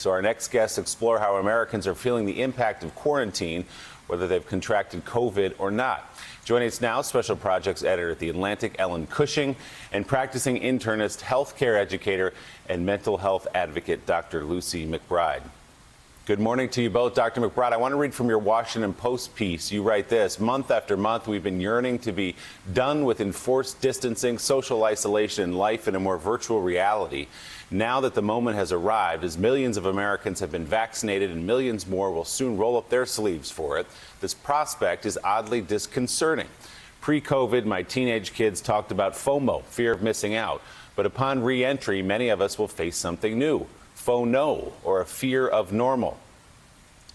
So our next guests explore how Americans are feeling the impact of quarantine, whether they've contracted COVID or not. Joining us now, Special Projects Editor at The Atlantic, Ellen Cushing, and practicing internist, healthcare educator, and mental health advocate, Dr. Lucy McBride. Good morning to you both. Dr. McBride, I want to read from your Washington Post piece. You write this: month after month, we've been yearning to be done with enforced distancing, social isolation, and life in a more virtual reality. Now that the moment has arrived, as millions of Americans have been vaccinated and millions more will soon roll up their sleeves for it, this prospect is oddly disconcerting. Pre-COVID, my teenage kids talked about FOMO, fear of missing out. But upon re-entry, many of us will face something new: FONO, or a fear of normal.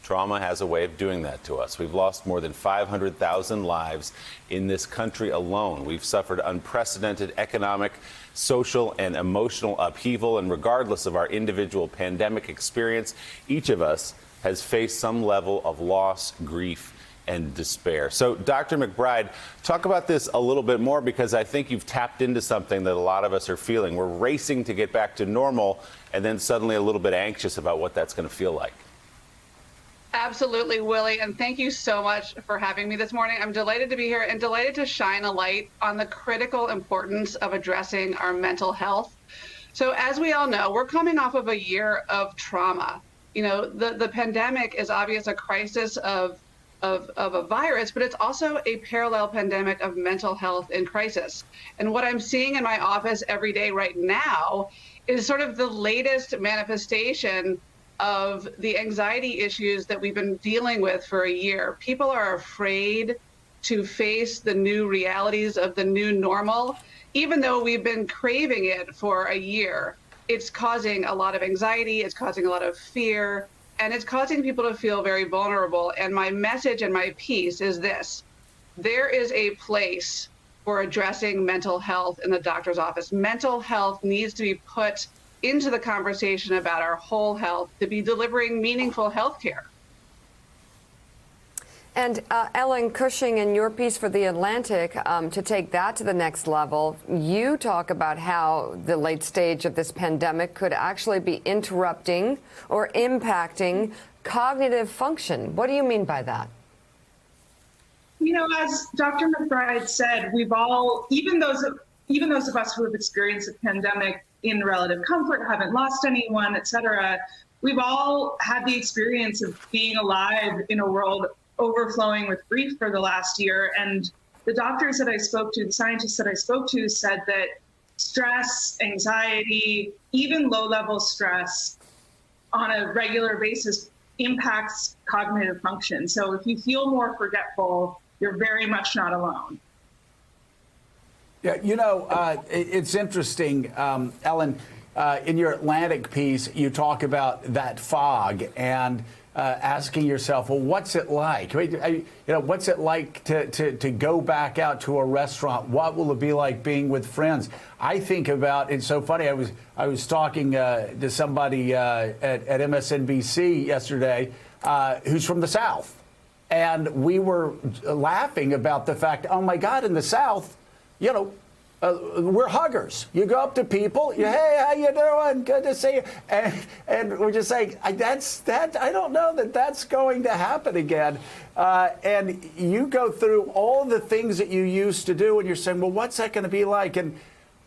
Trauma has a way of doing that to us. We've lost more than 500,000 lives in this country alone. We've suffered unprecedented economic, social, and emotional upheaval. And regardless of our individual pandemic experience, each of us has faced some level of loss, grief, and despair. So, Dr. McBride, talk about this a little bit more, because I think you've tapped into something that a lot of us are feeling. We're racing to get back to normal and then suddenly a little bit anxious about what that's going to feel like. Absolutely, Willie, and thank you so much for having me this morning. I'm delighted to be here and delighted to shine a light on the critical importance of addressing our mental health. So as we all know, we're coming off of a year of trauma. You know, the pandemic is obvious, a crisis of a virus, but it's also a parallel pandemic of mental health in crisis. And what I'm seeing in my office every day right now is sort of the latest manifestation of the anxiety issues that we've been dealing with for a year. People are afraid to face the new realities of the new normal, even though we've been craving it for a year. It's causing a lot of anxiety, it's causing a lot of fear, and it's causing people to feel very vulnerable. And my message and my piece is this: there is a place for addressing mental health in the doctor's office. Mental health needs to be put into the conversation about our whole health to be delivering meaningful health care. And Ellen Cushing, in your piece for The Atlantic, to take that to the next level, you talk about how the late stage of this pandemic could actually be interrupting or impacting cognitive function. What do you mean by that? You know, as Dr. McBride said, we've all, even those of us who have experienced a pandemic in relative comfort, haven't lost anyone, et cetera, we've all had the experience of being alive in a world overflowing with grief for the last year. And the doctors that I spoke to, the scientists that I spoke to, said that stress, anxiety, even low-level stress on a regular basis impacts cognitive function. So if you feel more forgetful, you're very much not alone. Yeah, you know, it's interesting, Ellen, in your Atlantic piece, you talk about that fog and asking yourself, well, what's it like? What's it like to go back out to a restaurant? What will it be like being with friends? I think about, it's so funny, I was talking to somebody at MSNBC yesterday who's from the South, and we were laughing about the fact, oh my God, in the South, you know, we're huggers. You go up to people, hey, how you doing? Good to see you. And we're just saying, I don't know that that's going to happen again. And you go through all the things that you used to do, and you're saying, well, what's that going to be like? And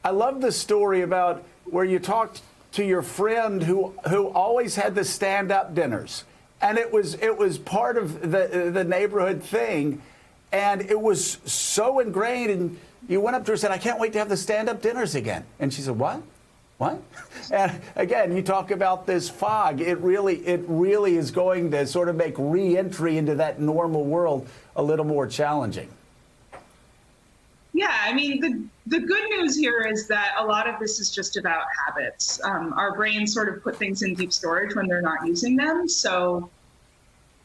I love the story about where you talked to your friend who always had the stand-up dinners. And it was part of the neighborhood thing. And it was so ingrained, and you went up to her and said, I can't wait to have the stand-up dinners again. And she said, what? What? And again, you talk about this fog. It really is going to sort of make re-entry into that normal world a little more challenging. Yeah, I mean, the good news here is that a lot of this is just about habits. Our brains sort of put things in deep storage when they're not using them. So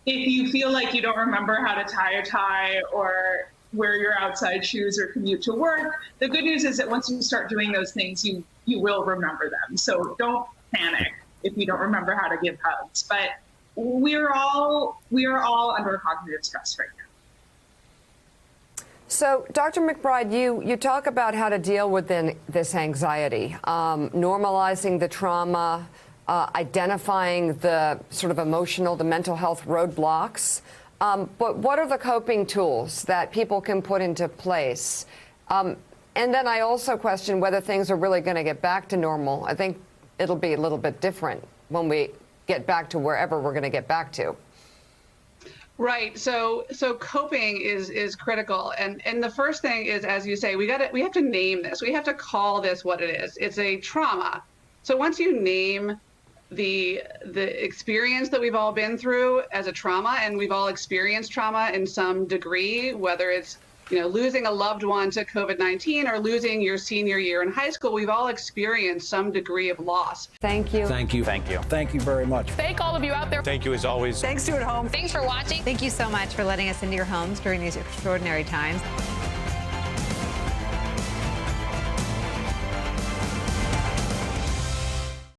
if you feel like you don't remember how to tie a tie or wear your outside shoes or commute to work, the good news is that once you start doing those things, you will remember them. So don't panic if you don't remember how to give hugs. But we are all under cognitive stress right now. So, Dr. McBride, you talk about how to deal with this anxiety, normalizing the trauma, identifying the sort of emotional, the mental health roadblocks. But what are the coping tools that people can put into place? And then I also question whether things are really going to get back to normal. I think it'll be a little bit different when we get back to wherever we're going to get back to. Right. So coping is critical. And the first thing is, as you say, we have to name this. We have to call this what it is. It's a trauma. So once you name the experience that we've all been through as a trauma, and we've all experienced trauma in some degree, whether it's losing a loved one to COVID-19 or losing your senior year in high school, we've all experienced some degree of loss. Thank you. Thank you. Thank you. Thank you very much. Thank all of you out there. Thank you as always. Thanks to at home. Thanks for watching. Thank you so much for letting us into your homes during these extraordinary times.